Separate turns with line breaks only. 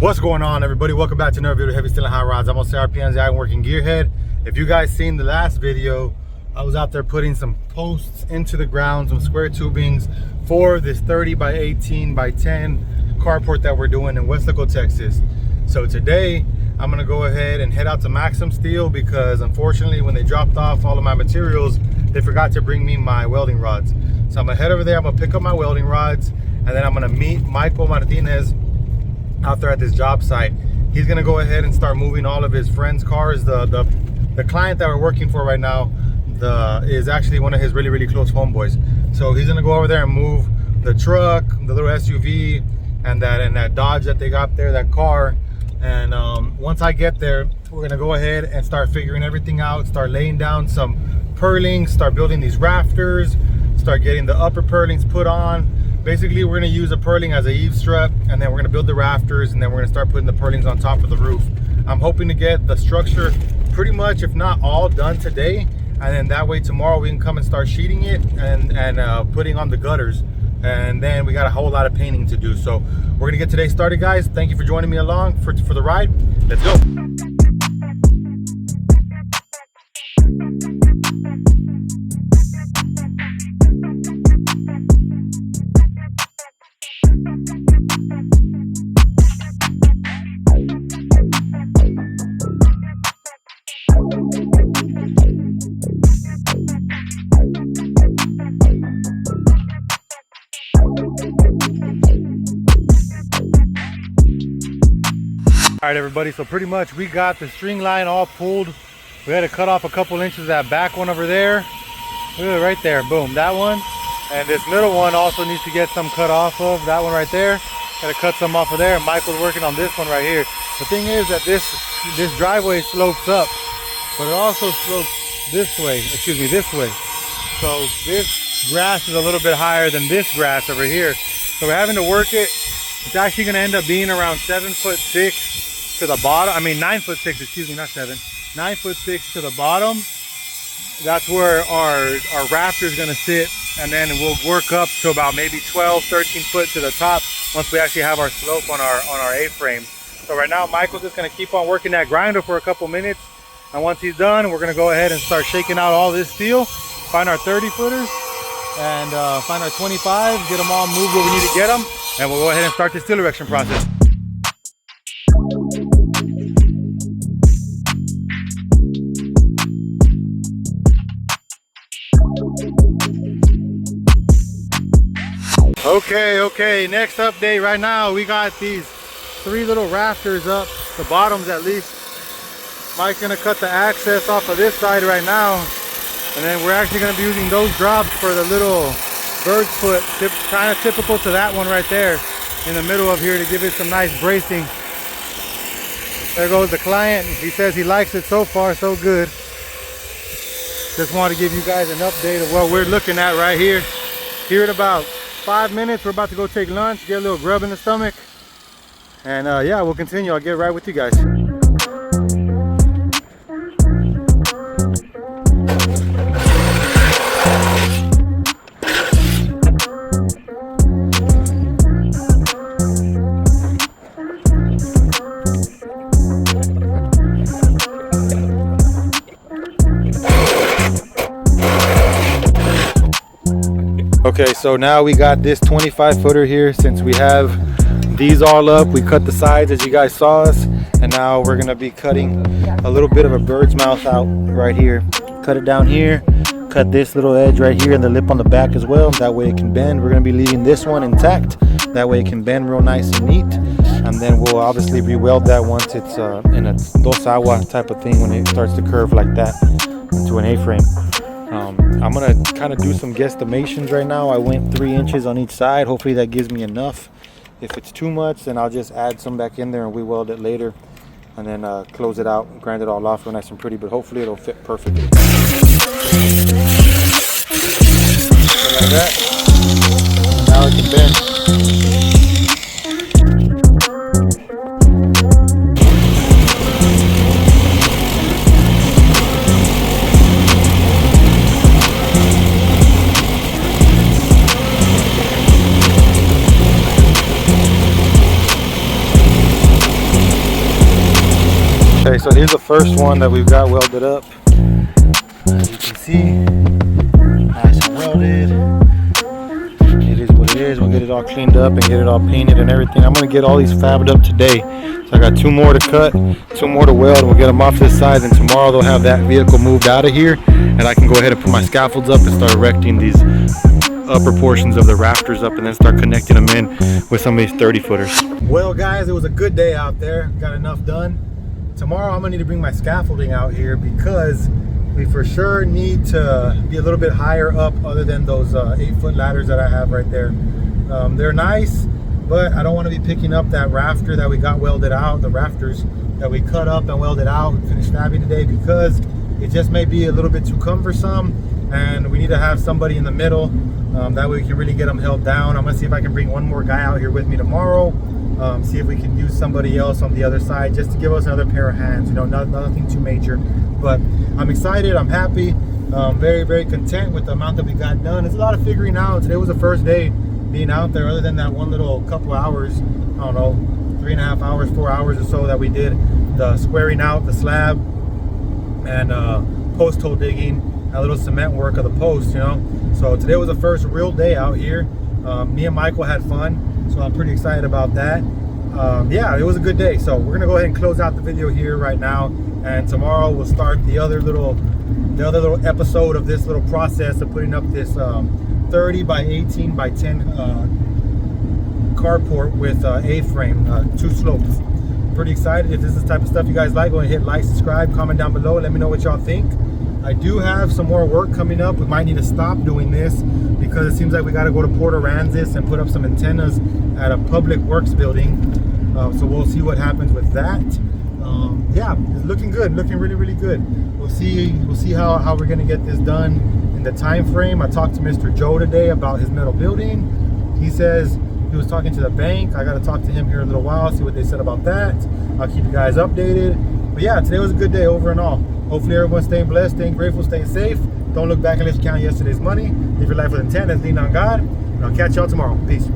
What's going on, everybody? Welcome back to another video of Heavy Steel and Hot Rods. I'm on RPN's I'm working gearhead. If you guys seen the last video, I was out there putting some posts into the ground, some square tubings for this 30 by 18 by 10 carport that we're doing in Weslaco, Texas. So today I'm gonna go ahead and head out to Maxim Steel because unfortunately when they dropped off all of my materials, they forgot to bring me my welding rods. So I'm gonna head over there, I'm gonna pick up my welding rods, and then I'm gonna meet Michael Martinez out there at this job site. He's gonna go ahead and start moving all of his friends' cars. The client that we're working for right now is actually one of his really close homeboys. So he's gonna go over there and move the truck, the little SUV, and that Dodge that they got there, that car. And once I get there, we're gonna go ahead and start figuring everything out, start laying down some purlings, start building these rafters, start getting the upper purlings put on. Basically, we're gonna use a purling as a eave strut, and then we're gonna build the rafters, and then we're gonna start putting the purlings on top of the roof. I'm hoping to get the structure pretty much, if not all, done today, and then that way tomorrow we can come and start sheeting it and putting on the gutters. And then we got a whole lot of painting to do. So we're gonna get today started, guys. Thank you for joining me along for the ride. Let's go. All right, everybody, so pretty much we got the string line all pulled. We had to cut off a couple inches of that back one over there. Look at it right there, boom, that one. And this middle one also needs to get some cut off of, that one right there. Got to cut some off of there, and Michael's working on this one right here. The thing is that this driveway slopes up, but it also slopes this way, excuse me, this way. So this grass is a little bit higher than this grass over here. So we're having to work it. It's actually gonna end up being around 7'6" to the bottom. I mean 9'6", excuse me, not 7. 9'6" to the bottom. That's where our rafter is gonna sit, and then we'll work up to about maybe 12, 13 foot to the top once we actually have our slope on our A-frame. So right now Michael's just gonna keep on working that grinder for a couple minutes, and once he's done, we're gonna go ahead and start shaking out all this steel, find our 30 footers and find our 25s, get them all moved where we need to get them, and we'll go ahead and start the steel erection process. Okay, next update. Right now we got these 3 little rafters up, the bottoms at least. Mike's gonna cut the access off of this side right now, and then we're actually gonna be using those drops for the little bird's foot, kind of typical to that one right there in the middle of here, to give it some nice bracing. There goes the client. He says he likes it so far, so good. Just wanted to give you guys an update of what we're looking at right here. Here in about 5 minutes, we're about to go take lunch, get a little grub in the stomach, and yeah, we'll continue. I'll get right with you guys. Okay, so now we got this 25 footer here. Since we have these all up, we cut the sides as you guys saw us, and now we're gonna be cutting a little bit of a bird's mouth out right here. Cut it down here, cut this little edge right here and the lip on the back as well. That way it can bend. We're gonna be leaving this one intact. That way it can bend real nice and neat. And then we'll obviously re-weld that once it's in a dos agua type of thing, when it starts to curve like that into an A-frame. I'm gonna kind of do some guesstimations right now. I went 3 inches on each side. Hopefully that gives me enough. If it's too much, then I'll just add some back in there and we weld it later, and then close it out and grind it all off real nice and pretty, but hopefully it'll fit perfectly. Like that. Now it can bend. Okay, so here's the first one that we've got welded up. As you can see, nice and welded. It is what it is. We'll get it all cleaned up and get it all painted and everything. I'm gonna get all these fabbed up today. So I got 2 more to cut, 2 more to weld, and we'll get them off this side. And tomorrow they'll have that vehicle moved out of here, and I can go ahead and put my scaffolds up and start erecting these upper portions of the rafters up, and then start connecting them in with some of these 30-footers. Well, guys, it was a good day out there. Got enough done. Tomorrow I'm gonna need to bring my scaffolding out here because we for sure need to be a little bit higher up other than those 8-foot ladders that I have right there. They're nice, but I don't want to be picking up that rafter that we got welded out, the rafters that we cut up and welded out and finished fabbing today, because it just may be a little bit too cumbersome, and we need to have somebody in the middle. That way we can really get them held down. I'm gonna see if I can bring one more guy out here with me tomorrow. See if we can use somebody else on the other side just to give us another pair of hands. You know, nothing too major, but I'm excited. I'm happy. Very, very content with the amount that we got done. It's a lot of figuring out. Today was the first day being out there, other than that one little couple hours, I don't know, 3.5 hours, 4 hours or so that we did the squaring out the slab and post hole digging, a little cement work of the post, you know. So today was the first real day out here. Me and Michael had fun, so I'm pretty excited about that. Yeah, it was a good day. So we're gonna go ahead and close out the video here right now, and tomorrow we'll start the other little episode of this little process of putting up this 30 by 18 by 10 carport with A-frame, 2 slopes. Pretty excited. If this is the type of stuff you guys like, go ahead and hit like, subscribe, comment down below, let me know what y'all think. I do have some more work coming up. We might need to stop doing this because it seems like we got to go to Port Aransas and put up some antennas at a public works building. So we'll see what happens with that. Yeah, it's looking good, looking really, really good. We'll see how we're gonna get this done in the time frame. I talked to Mr. Joe today about his metal building. He says he was talking to the bank. I got to talk to him here in a little while, see what they said about that. I'll keep you guys updated. But yeah, today was a good day over and all. Hopefully everyone's staying blessed, staying grateful, staying safe. Don't look back unless you count yesterday's money. Live your life with intent and lean on God. And I'll catch y'all tomorrow. Peace.